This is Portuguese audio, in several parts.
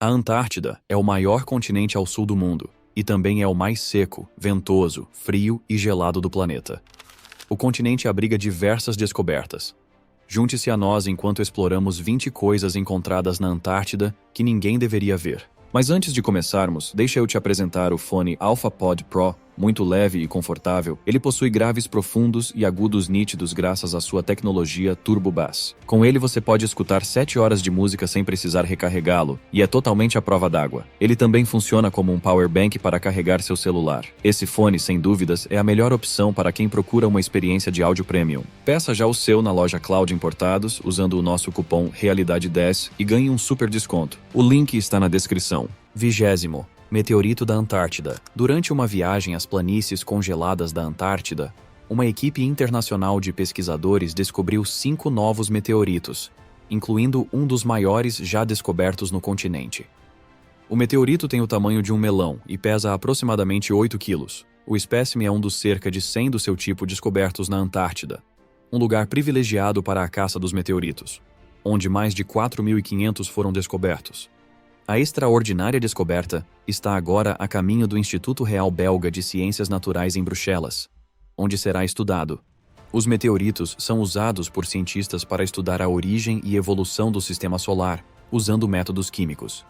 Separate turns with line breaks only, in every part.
A Antártida é o maior continente ao sul do mundo e também é o mais seco, ventoso, frio e gelado do planeta. O continente abriga diversas descobertas. Junte-se a nós enquanto exploramos 20 coisas encontradas na Antártida que ninguém deveria ver. Mas antes de começarmos, deixa eu te apresentar o fone AlphaPod Pro. Muito leve e confortável, ele possui graves profundos e agudos nítidos graças à sua tecnologia Turbo Bass. Com ele você pode escutar 7 horas de música sem precisar recarregá-lo, e é totalmente à prova d'água. Ele também funciona como um power bank para carregar seu celular. Esse fone, sem dúvidas, é a melhor opção para quem procura uma experiência de áudio premium. Peça já o seu na loja Cloud Importados, usando o nosso cupom Realidade10 e ganhe um super desconto. O link está na descrição. 20º. Meteorito da Antártida. Durante uma viagem às planícies congeladas da Antártida, uma equipe internacional de pesquisadores descobriu 5 novos meteoritos, incluindo um dos maiores já descobertos no continente. O meteorito tem o tamanho de um melão e pesa aproximadamente 8 quilos. O espécime é um dos cerca de 100 do seu tipo descobertos na Antártida, um lugar privilegiado para a caça dos meteoritos, onde mais de 4.500 foram descobertos. A extraordinária descoberta está agora a caminho do Instituto Real Belga de Ciências Naturais em Bruxelas, onde será estudado. Os meteoritos são usados por cientistas para estudar a origem e evolução do sistema solar, usando métodos químicos.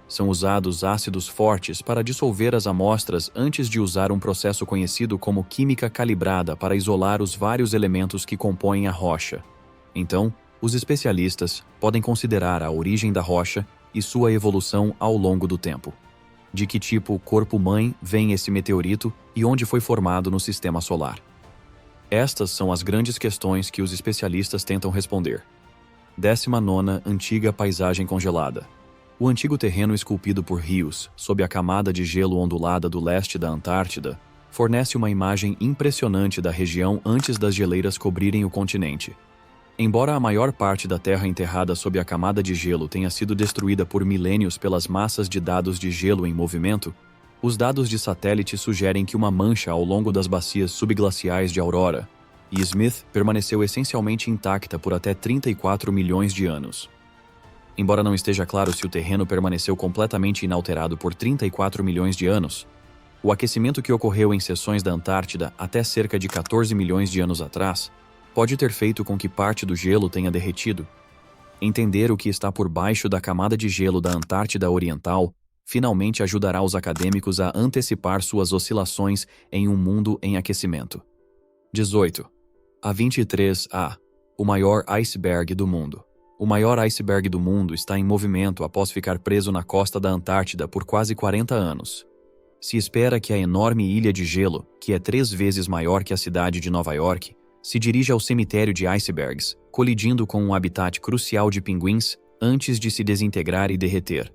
São usados ácidos fortes para dissolver as amostras antes de usar um processo conhecido como química calibrada para isolar os vários elementos que compõem a rocha. Então, os especialistas podem considerar a origem da rocha e sua evolução ao longo do tempo. De que tipo corpo-mãe vem esse meteorito e onde foi formado no sistema solar? Estas são as grandes questões que os especialistas tentam responder. 19ª Antiga paisagem congelada. O antigo terreno esculpido por rios, sob a camada de gelo ondulada do leste da Antártida, fornece uma imagem impressionante da região antes das geleiras cobrirem o continente. Embora a maior parte da Terra enterrada sob a camada de gelo tenha sido destruída por milênios pelas massas de dados de gelo em movimento, os dados de satélite sugerem que uma mancha ao longo das bacias subglaciais de Aurora e Smith permaneceu essencialmente intacta por até 34 milhões de anos. Embora não esteja claro se o terreno permaneceu completamente inalterado por 34 milhões de anos, o aquecimento que ocorreu em seções da Antártida até cerca de 14 milhões de anos atrás pode ter feito com que parte do gelo tenha derretido. Entender o que está por baixo da camada de gelo da Antártida Oriental finalmente ajudará os acadêmicos a antecipar suas oscilações em um mundo em aquecimento. 18. A 23A. O maior iceberg do mundo. O maior iceberg do mundo está em movimento após ficar preso na costa da Antártida por quase 40 anos. Se espera que a enorme ilha de gelo, que é 3 vezes maior que a cidade de Nova York, se dirige ao cemitério de icebergs, colidindo com um habitat crucial de pinguins antes de se desintegrar e derreter.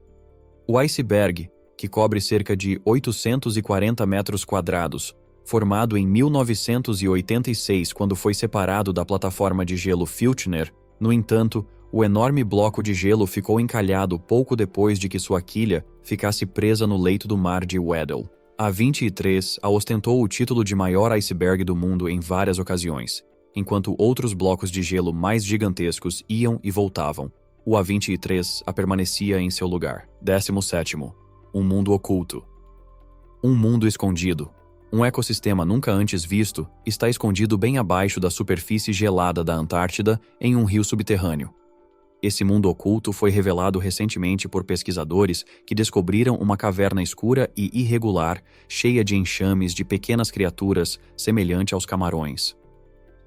O iceberg, que cobre cerca de 840 metros quadrados, formado em 1986 quando foi separado da plataforma de gelo Filchner, no entanto, o enorme bloco de gelo ficou encalhado pouco depois de que sua quilha ficasse presa no leito do mar de Weddell. A 23A ostentou o título de maior iceberg do mundo em várias ocasiões, enquanto outros blocos de gelo mais gigantescos iam e voltavam. O A23A permanecia em seu lugar. 17º. Um mundo oculto. Um mundo escondido. Um ecossistema nunca antes visto está escondido bem abaixo da superfície gelada da Antártida em um rio subterrâneo. Esse mundo oculto foi revelado recentemente por pesquisadores que descobriram uma caverna escura e irregular, cheia de enxames de pequenas criaturas semelhante aos camarões.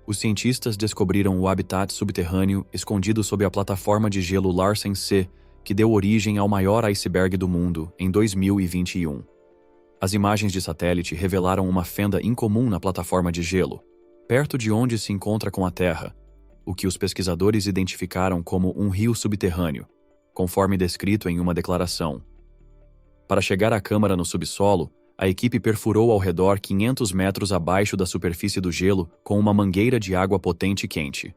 Os cientistas descobriram o habitat subterrâneo escondido sob a plataforma de gelo Larsen C, que deu origem ao maior iceberg do mundo em 2021. As imagens de satélite revelaram uma fenda incomum na plataforma de gelo, perto de onde se encontra com a Terra, o que os pesquisadores identificaram como um rio subterrâneo, conforme descrito em uma declaração. Para chegar à câmara no subsolo, a equipe perfurou ao redor 500 metros abaixo da superfície do gelo com uma mangueira de água potente e quente.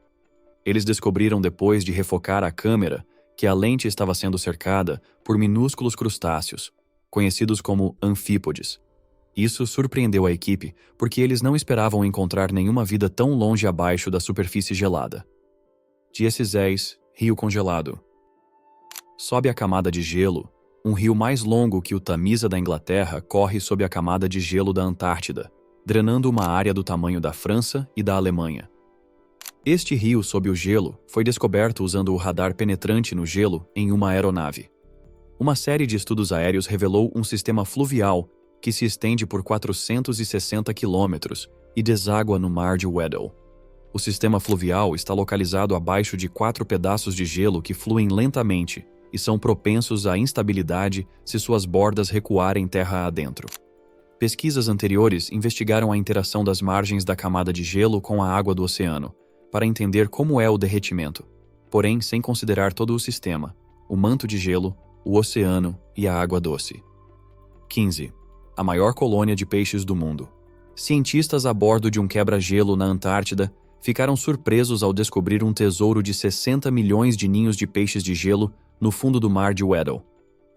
Eles descobriram depois de refocar a câmera que a lente estava sendo cercada por minúsculos crustáceos, conhecidos como anfípodes. Isso surpreendeu a equipe, porque eles não esperavam encontrar nenhuma vida tão longe abaixo da superfície gelada. 16. Rio congelado. Sob a camada de gelo, Um rio mais longo que o Tamisa da Inglaterra corre sob a camada de gelo da Antártida, drenando uma área do tamanho da França e da Alemanha. Este rio sob o gelo foi descoberto usando o radar penetrante no gelo em uma aeronave. Uma série de estudos aéreos revelou um sistema fluvial que se estende por 460 quilômetros e deságua no Mar de Weddell. O sistema fluvial está localizado abaixo de 4 pedaços de gelo que fluem lentamente e são propensos à instabilidade se suas bordas recuarem terra adentro. Pesquisas anteriores investigaram a interação das margens da camada de gelo com a água do oceano, para entender como é o derretimento, porém sem considerar todo o sistema, o manto de gelo, o oceano e a água doce. 15. A maior colônia de peixes do mundo. Cientistas a bordo de um quebra-gelo na Antártida ficaram surpresos ao descobrir um tesouro de 60 milhões de ninhos de peixes de gelo no fundo do Mar de Weddell.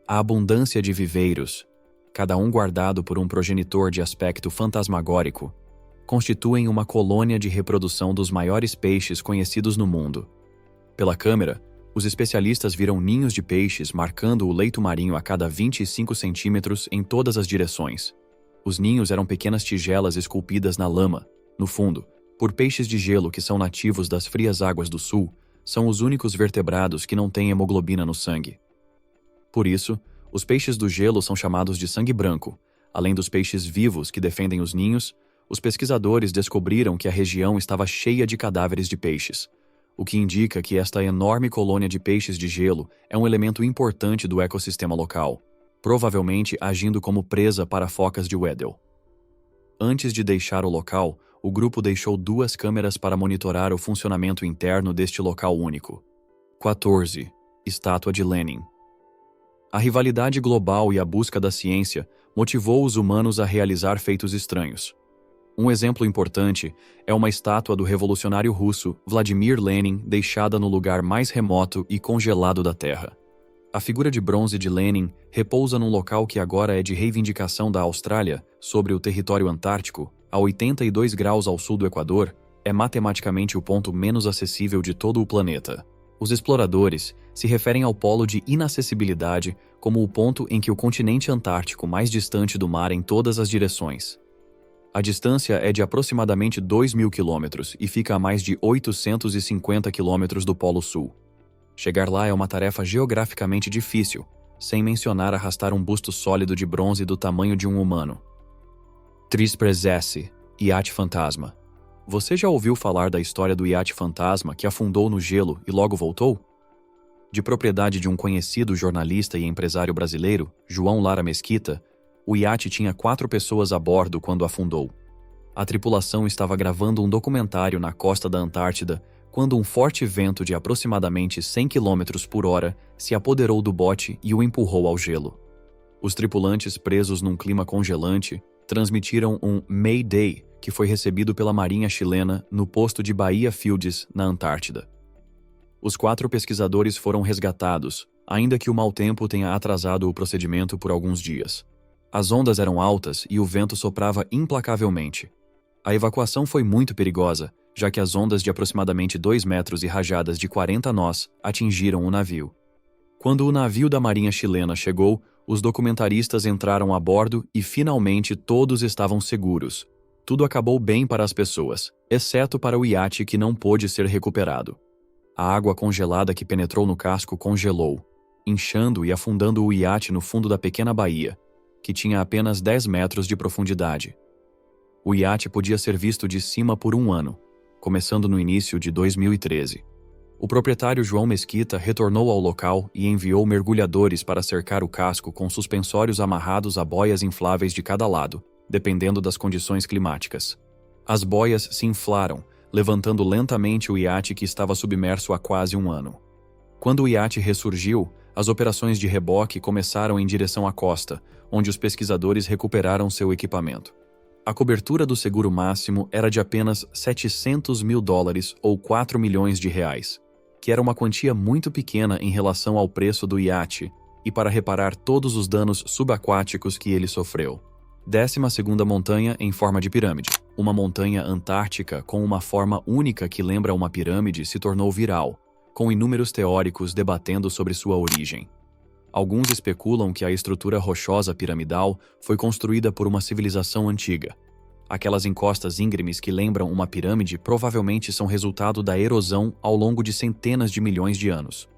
A abundância de viveiros, cada um guardado por um progenitor de aspecto fantasmagórico, constituem uma colônia de reprodução dos maiores peixes conhecidos no mundo. Pela câmera, os especialistas viram ninhos de peixes marcando o leito marinho a cada 25 centímetros em todas as direções. Os ninhos eram pequenas tigelas esculpidas na lama, no fundo, por peixes de gelo que são nativos das frias águas do sul, são os únicos vertebrados que não têm hemoglobina no sangue. Por isso, os peixes do gelo são chamados de sangue branco. Além dos peixes vivos que defendem os ninhos, os pesquisadores descobriram que a região estava cheia de cadáveres de peixes, o que indica que esta enorme colônia de peixes de gelo é um elemento importante do ecossistema local, provavelmente agindo como presa para focas de Weddell. Antes de deixar o local, o grupo deixou 2 câmeras para monitorar o funcionamento interno deste local único. 14. Estátua de Lenin. A rivalidade global e a busca da ciência motivou os humanos a realizar feitos estranhos. Um exemplo importante é uma estátua do revolucionário russo Vladimir Lenin deixada no lugar mais remoto e congelado da Terra. A figura de bronze de Lenin repousa num local que agora é de reivindicação da Austrália sobre o território antártico, a 82 graus ao sul do Equador, é matematicamente o ponto menos acessível de todo o planeta. Os exploradores se referem ao polo de inacessibilidade como o ponto em que o continente antártico mais distante do mar em todas as direções. A distância é de aproximadamente 2.000 quilômetros e fica a mais de 850 quilômetros do Polo Sul. Chegar lá é uma tarefa geograficamente difícil, sem mencionar arrastar um busto sólido de bronze do tamanho de um humano. Trisprezesse, iate fantasma. Você já ouviu falar da história do iate fantasma que afundou no gelo e logo voltou? De propriedade de um conhecido jornalista e empresário brasileiro, João Lara Mesquita, o iate tinha 4 pessoas a bordo quando afundou. A tripulação estava gravando um documentário na costa da Antártida quando um forte vento de aproximadamente 100 km por hora se apoderou do bote e o empurrou ao gelo. Os tripulantes, presos num clima congelante, transmitiram um Mayday que foi recebido pela Marinha chilena no posto de Bahia Fields, na Antártida. Os 4 pesquisadores foram resgatados, ainda que o mau tempo tenha atrasado o procedimento por alguns dias. As ondas eram altas e o vento soprava implacavelmente. A evacuação foi muito perigosa, já que as ondas de aproximadamente 2 metros e rajadas de 40 nós atingiram o navio. Quando o navio da Marinha chilena chegou, os documentaristas entraram a bordo e finalmente todos estavam seguros. Tudo acabou bem para as pessoas, exceto para o iate que não pôde ser recuperado. A água congelada que penetrou no casco congelou, inchando e afundando o iate no fundo da pequena baía, que tinha apenas 10 metros de profundidade. O iate podia ser visto de cima por 1 ano, começando no início de 2013. O proprietário João Mesquita retornou ao local e enviou mergulhadores para cercar o casco com suspensórios amarrados a boias infláveis de cada lado, dependendo das condições climáticas. As boias se inflaram, levantando lentamente o iate que estava submerso há quase 1 ano. Quando o iate ressurgiu, as operações de reboque começaram em direção à costa, onde os pesquisadores recuperaram seu equipamento. A cobertura do seguro máximo era de apenas $700 mil ou 4 milhões de reais, que era uma quantia muito pequena em relação ao preço do iate e para reparar todos os danos subaquáticos que ele sofreu. 12ª montanha em forma de pirâmide. Uma montanha antártica com uma forma única que lembra uma pirâmide se tornou viral, com inúmeros teóricos debatendo sobre sua origem. Alguns especulam que a estrutura rochosa piramidal foi construída por uma civilização antiga. Aquelas encostas íngremes que lembram uma pirâmide provavelmente são resultado da erosão ao longo de centenas de milhões de anos.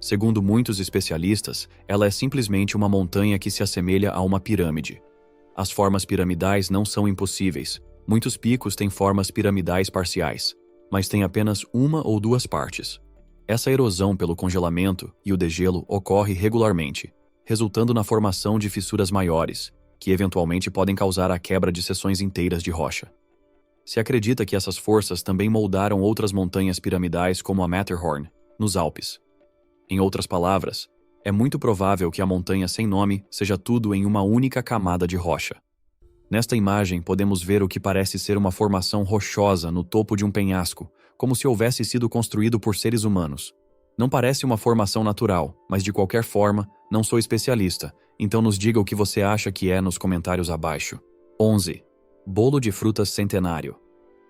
Segundo muitos especialistas, ela é simplesmente uma montanha que se assemelha a uma pirâmide. As formas piramidais não são impossíveis. Muitos picos têm formas piramidais parciais, mas têm apenas uma ou duas partes. Essa erosão pelo congelamento e o degelo ocorre regularmente, resultando na formação de fissuras maiores, que eventualmente podem causar a quebra de seções inteiras de rocha. Se acredita que essas forças também moldaram outras montanhas piramidais como a Matterhorn, nos Alpes. Em outras palavras, é muito provável que a montanha sem nome seja tudo em uma única camada de rocha. Nesta imagem podemos ver o que parece ser uma formação rochosa no topo de um penhasco, como se houvesse sido construído por seres humanos. Não parece uma formação natural, mas de qualquer forma, não sou especialista, então nos diga o que você acha que é nos comentários abaixo. 11. Bolo de frutas centenário.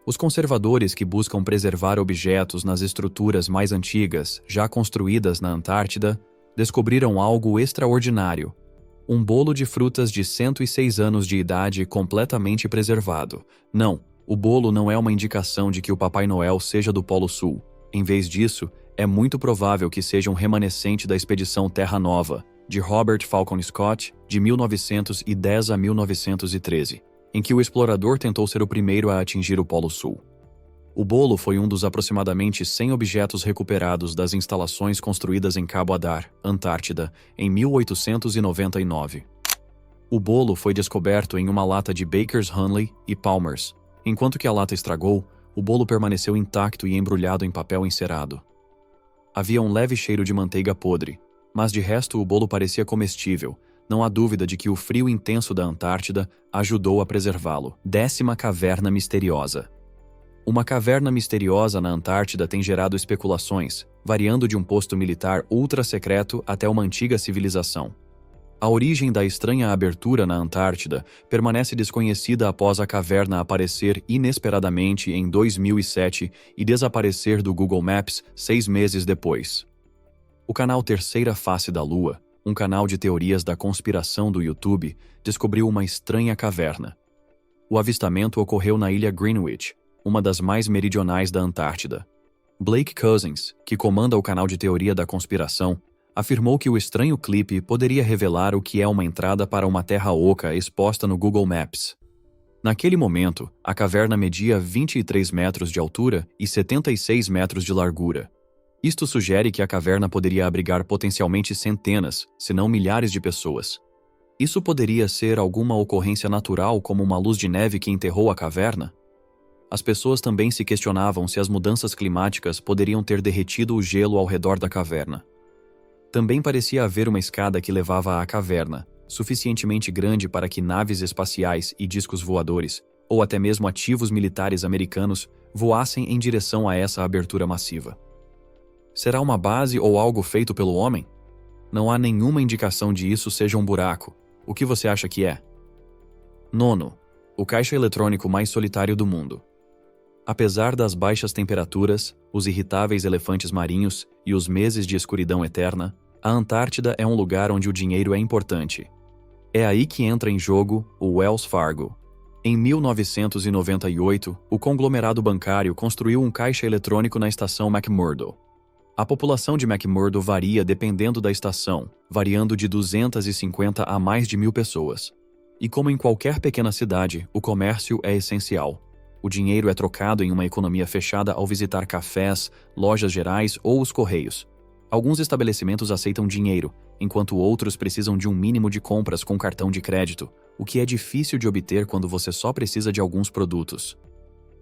Os conservadores que buscam preservar objetos nas estruturas mais antigas, já construídas na Antártida, descobriram algo extraordinário. Um bolo de frutas de 106 anos de idade completamente preservado. Não, o bolo não é uma indicação de que o Papai Noel seja do Polo Sul. Em vez disso, é muito provável que seja um remanescente da expedição Terra Nova, de Robert Falcon Scott, de 1910 a 1913, em que o explorador tentou ser o primeiro a atingir o Polo Sul. O bolo foi um dos aproximadamente 100 objetos recuperados das instalações construídas em Cabo Adar, Antártida, em 1899. O bolo foi descoberto em uma lata de Baker's Hanley e Palmer's. Enquanto que a lata estragou, o bolo permaneceu intacto e embrulhado em papel encerado. Havia um leve cheiro de manteiga podre, mas de resto o bolo parecia comestível. Não há dúvida de que o frio intenso da Antártida ajudou a preservá-lo. 10ª caverna misteriosa. Uma caverna misteriosa na Antártida tem gerado especulações, variando de um posto militar ultra-secreto até uma antiga civilização. A origem da estranha abertura na Antártida permanece desconhecida após a caverna aparecer inesperadamente em 2007 e desaparecer do Google Maps 6 meses depois. O canal Terceira Face da Lua, um canal de teorias da conspiração do YouTube, descobriu uma estranha caverna. O avistamento ocorreu na ilha Greenwich, uma das mais meridionais da Antártida. Blake Cousins, que comanda o canal de teoria da conspiração, afirmou que o estranho clipe poderia revelar o que é uma entrada para uma terra oca exposta no Google Maps. Naquele momento, a caverna media 23 metros de altura e 76 metros de largura. Isto sugere que a caverna poderia abrigar potencialmente centenas, se não milhares de pessoas. Isso poderia ser alguma ocorrência natural, como uma luz de neve que enterrou a caverna? As pessoas também se questionavam se as mudanças climáticas poderiam ter derretido o gelo ao redor da caverna. Também parecia haver uma escada que levava à caverna, suficientemente grande para que naves espaciais e discos voadores, ou até mesmo ativos militares americanos, voassem em direção a essa abertura massiva. Será uma base ou algo feito pelo homem? Não há nenhuma indicação de isso seja um buraco. O que você acha que é? 9. O caixa eletrônico mais solitário do mundo. Apesar das baixas temperaturas, os irritáveis elefantes marinhos e os meses de escuridão eterna, a Antártida é um lugar onde o dinheiro é importante. É aí que entra em jogo o Wells Fargo. Em 1998, o conglomerado bancário construiu um caixa eletrônico na estação McMurdo. A população de McMurdo varia dependendo da estação, variando de 250 a mais de 1.000 pessoas. E como em qualquer pequena cidade, o comércio é essencial. O dinheiro é trocado em uma economia fechada ao visitar cafés, lojas gerais ou os correios. Alguns estabelecimentos aceitam dinheiro, enquanto outros precisam de um mínimo de compras com cartão de crédito, o que é difícil de obter quando você só precisa de alguns produtos.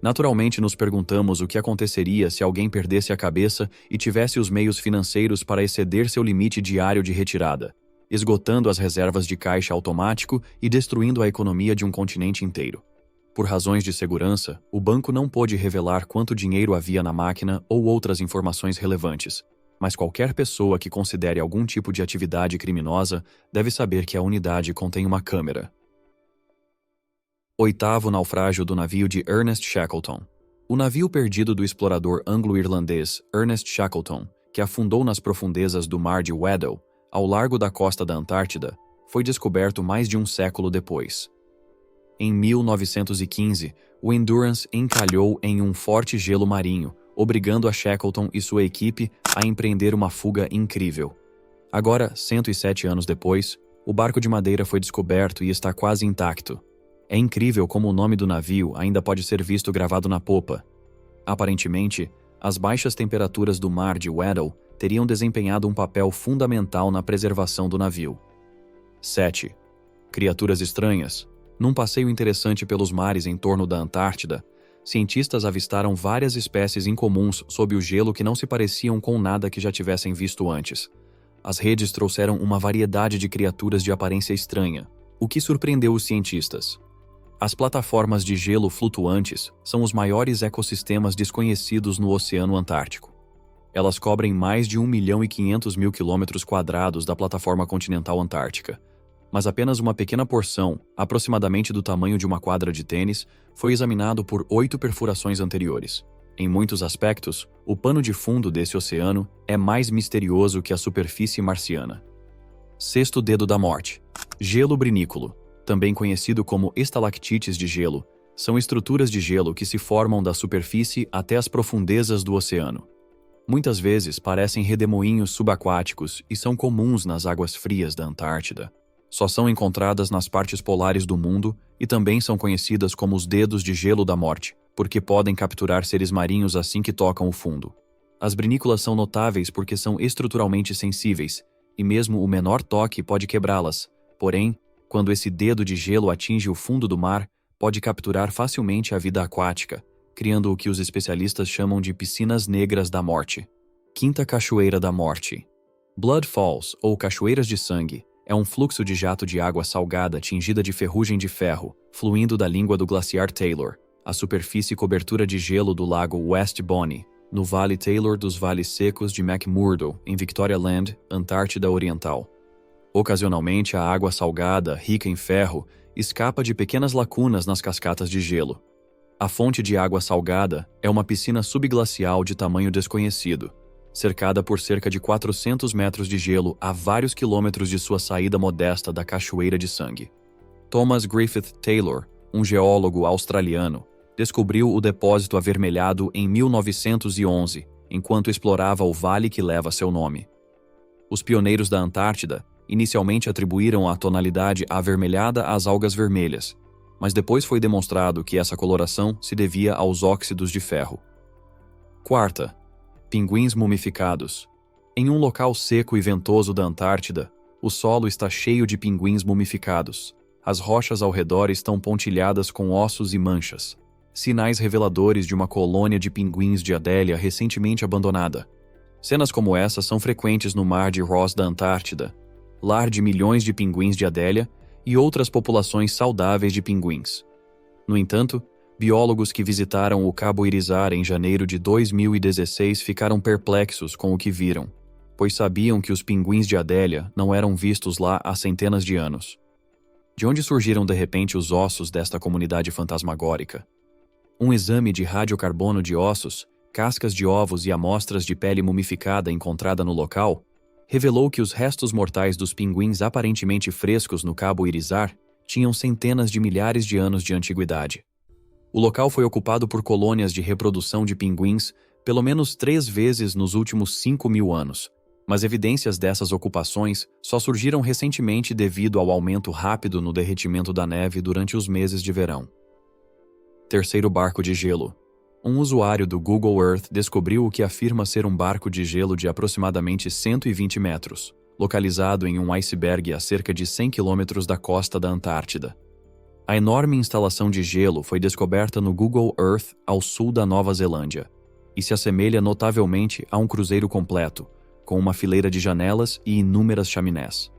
Naturalmente, nos perguntamos o que aconteceria se alguém perdesse a cabeça e tivesse os meios financeiros para exceder seu limite diário de retirada, esgotando as reservas de caixa automático e destruindo a economia de um continente inteiro. Por razões de segurança, o banco não pôde revelar quanto dinheiro havia na máquina ou outras informações relevantes, mas qualquer pessoa que considere algum tipo de atividade criminosa deve saber que a unidade contém uma câmera. 8º naufrágio do navio de Ernest Shackleton. O navio perdido do explorador anglo-irlandês Ernest Shackleton, que afundou nas profundezas do Mar de Weddell, ao largo da costa da Antártida, foi descoberto mais de um século depois. Em 1915, o Endurance encalhou em um forte gelo marinho, obrigando a Shackleton e sua equipe a empreender uma fuga incrível. Agora, 107 anos depois, o barco de madeira foi descoberto e está quase intacto. É incrível como o nome do navio ainda pode ser visto gravado na popa. Aparentemente, as baixas temperaturas do mar de Weddell teriam desempenhado um papel fundamental na preservação do navio. 7. Criaturas estranhas. Num passeio interessante pelos mares em torno da Antártida, cientistas avistaram várias espécies incomuns sob o gelo que não se pareciam com nada que já tivessem visto antes. As redes trouxeram uma variedade de criaturas de aparência estranha, o que surpreendeu os cientistas. As plataformas de gelo flutuantes são os maiores ecossistemas desconhecidos no Oceano Antártico. Elas cobrem mais de 1.500.000 km² da plataforma continental antártica, mas apenas uma pequena porção, aproximadamente do tamanho de uma quadra de tênis, foi examinado por 8 perfurações anteriores. Em muitos aspectos, o pano de fundo desse oceano é mais misterioso que a superfície marciana. Sexto dedo da morte. Gelo brinículo, também conhecido como estalactites de gelo, são estruturas de gelo que se formam da superfície até as profundezas do oceano. Muitas vezes parecem redemoinhos subaquáticos e são comuns nas águas frias da Antártida. Só são encontradas nas partes polares do mundo e também são conhecidas como os dedos de gelo da morte, porque podem capturar seres marinhos assim que tocam o fundo. As brinículas são notáveis porque são estruturalmente sensíveis, e mesmo o menor toque pode quebrá-las. Porém, quando esse dedo de gelo atinge o fundo do mar, pode capturar facilmente a vida aquática, criando o que os especialistas chamam de piscinas negras da morte. Quinta cachoeira da morte. Blood Falls, ou cachoeiras de sangue, é um fluxo de jato de água salgada tingida de ferrugem de ferro, fluindo da língua do glaciar Taylor, a superfície cobertura de gelo do lago West Bonny, no Vale Taylor dos Vales Secos de McMurdo, em Victoria Land, Antártida Oriental. Ocasionalmente, a água salgada, rica em ferro, escapa de pequenas lacunas nas cascatas de gelo. A fonte de água salgada é uma piscina subglacial de tamanho desconhecido, cercada por cerca de 400 metros de gelo a vários quilômetros de sua saída modesta da Cachoeira de Sangue. Thomas Griffith Taylor, um geólogo australiano, descobriu o depósito avermelhado em 1911, enquanto explorava o vale que leva seu nome. Os pioneiros da Antártida inicialmente atribuíram a tonalidade avermelhada às algas vermelhas, mas depois foi demonstrado que essa coloração se devia aos óxidos de ferro. Quarta, pinguins mumificados. Em um local seco e ventoso da Antártida, o solo está cheio de pinguins mumificados. As rochas ao redor estão pontilhadas com ossos e manchas, sinais reveladores de uma colônia de pinguins de Adélia recentemente abandonada. Cenas como essa são frequentes no Mar de Ross da Antártida, lar de milhões de pinguins de Adélia e outras populações saudáveis de pinguins. No entanto, biólogos que visitaram o Cabo Irizar em janeiro de 2016 ficaram perplexos com o que viram, pois sabiam que os pinguins de Adélia não eram vistos lá há centenas de anos. De onde surgiram de repente os ossos desta comunidade fantasmagórica? Um exame de radiocarbono de ossos, cascas de ovos e amostras de pele mumificada encontrada no local revelou que os restos mortais dos pinguins aparentemente frescos no Cabo Irizar tinham centenas de milhares de anos de antiguidade. O local foi ocupado por colônias de reprodução de pinguins pelo menos 3 vezes nos últimos 5.000 anos, mas evidências dessas ocupações só surgiram recentemente devido ao aumento rápido no derretimento da neve durante os meses de verão. Terceiro barco de gelo. Um usuário do Google Earth descobriu o que afirma ser um barco de gelo de aproximadamente 120 metros, localizado em um iceberg a cerca de 100 quilômetros da costa da Antártida. A enorme instalação de gelo foi descoberta no Google Earth ao sul da Nova Zelândia e se assemelha notavelmente a um cruzeiro completo, com uma fileira de janelas e inúmeras chaminés.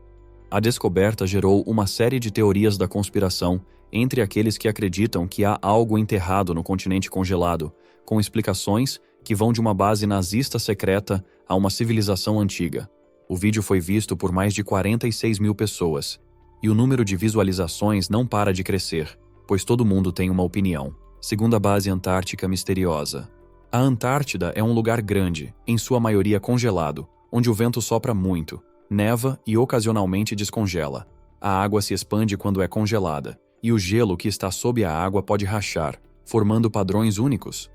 A descoberta gerou uma série de teorias da conspiração entre aqueles que acreditam que há algo enterrado no continente congelado, com explicações que vão de uma base nazista secreta a uma civilização antiga. O vídeo foi visto por mais de 46 mil pessoas, e o número de visualizações não para de crescer, pois todo mundo tem uma opinião. Segundo a base antártica misteriosa. A Antártida é um lugar grande, em sua maioria congelado, onde o vento sopra muito, neva e ocasionalmente descongela. A água se expande quando é congelada, e o gelo que está sob a água pode rachar, formando padrões únicos.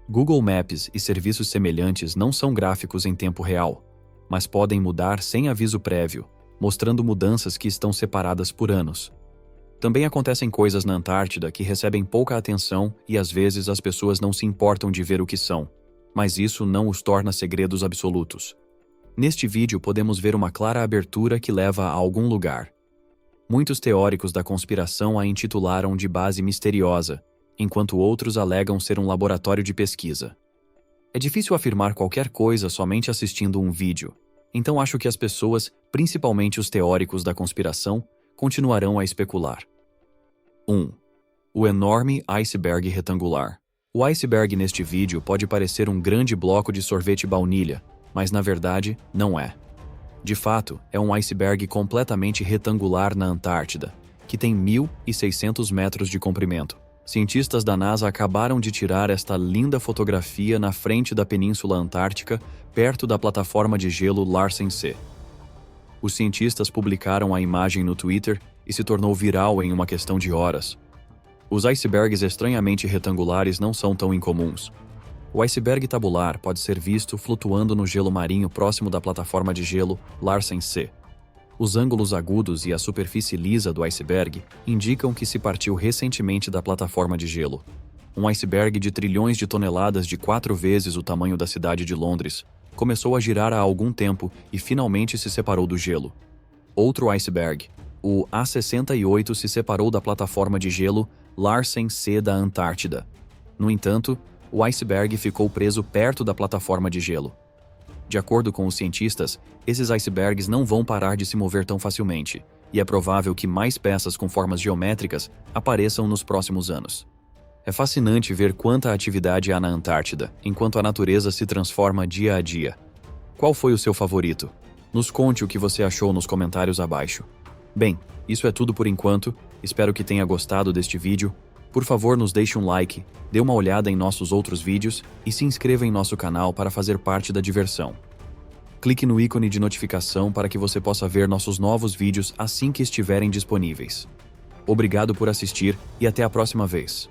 Google Maps e serviços semelhantes não são gráficos em tempo real, mas podem mudar sem aviso prévio, mostrando mudanças que estão separadas por anos. Também acontecem coisas na Antártida que recebem pouca atenção e às vezes as pessoas não se importam de ver o que são, mas isso não os torna segredos absolutos. Neste vídeo podemos ver uma clara abertura que leva a algum lugar. Muitos teóricos da conspiração a intitularam de base misteriosa, enquanto outros alegam ser um laboratório de pesquisa. É difícil afirmar qualquer coisa somente assistindo um vídeo, então acho que as pessoas, principalmente os teóricos da conspiração, continuarão a especular. 1. O enorme iceberg retangular. O iceberg neste vídeo pode parecer um grande bloco de sorvete baunilha, mas na verdade não é. De fato, é um iceberg completamente retangular na Antártida, que tem 1.600 metros de comprimento. Cientistas da NASA acabaram de tirar esta linda fotografia na frente da Península Antártica, perto da plataforma de gelo Larsen C. Os cientistas publicaram a imagem no Twitter e se tornou viral em uma questão de horas. Os icebergs estranhamente retangulares não são tão incomuns. O iceberg tabular pode ser visto flutuando no gelo marinho próximo da plataforma de gelo Larsen C. Os ângulos agudos e a superfície lisa do iceberg indicam que se partiu recentemente da plataforma de gelo. Um iceberg de trilhões de toneladas de 4 vezes o tamanho da cidade de Londres começou a girar há algum tempo e finalmente se separou do gelo. Outro iceberg, o A68, se separou da plataforma de gelo Larsen C da Antártida. No entanto, o iceberg ficou preso perto da plataforma de gelo. De acordo com os cientistas, esses icebergs não vão parar de se mover tão facilmente, e é provável que mais peças com formas geométricas apareçam nos próximos anos. É fascinante ver quanta atividade há na Antártida, enquanto a natureza se transforma dia a dia. Qual foi o seu favorito? Nos conte o que você achou nos comentários abaixo. Bem, isso é tudo por enquanto, espero que tenha gostado deste vídeo. Por favor, nos deixe um like, dê uma olhada em nossos outros vídeos e se inscreva em nosso canal para fazer parte da diversão. Clique no ícone de notificação para que você possa ver nossos novos vídeos assim que estiverem disponíveis. Obrigado por assistir e até a próxima vez.